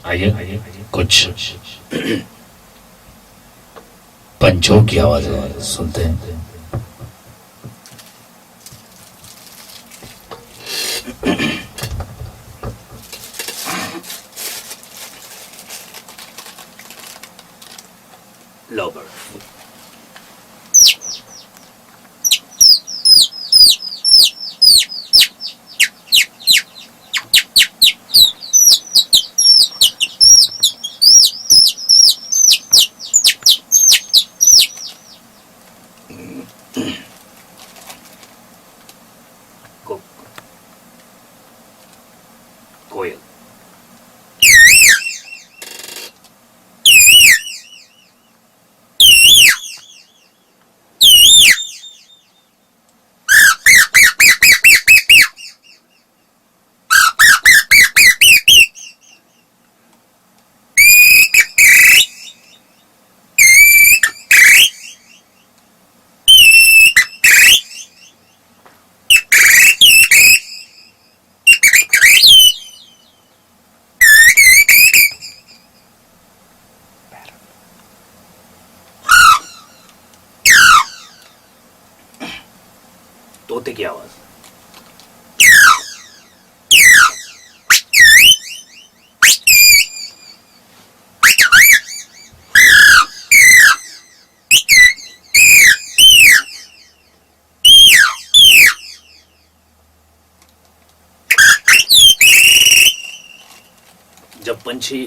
आइए कुछ पंचों की आवाजें सुनते हैं। लोबर कोयल तोते की आवाज जब पंछी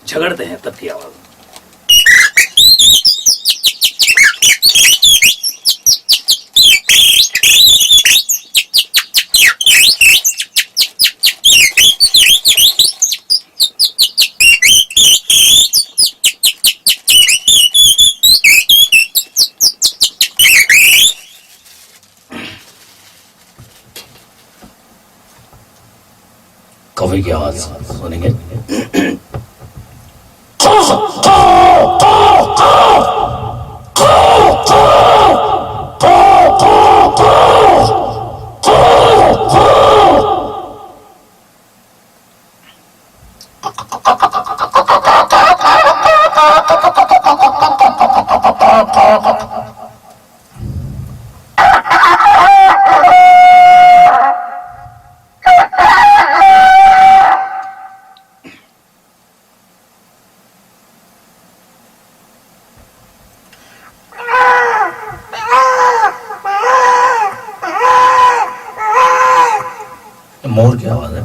झगड़ते हैं तब की आवाज कौवे की आवाज सुनेंगे। मोर की आवाज है।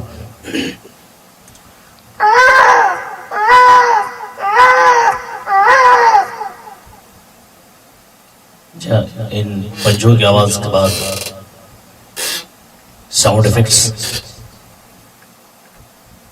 इन पंचों की आवाज के बाद साउंड इफेक्ट्स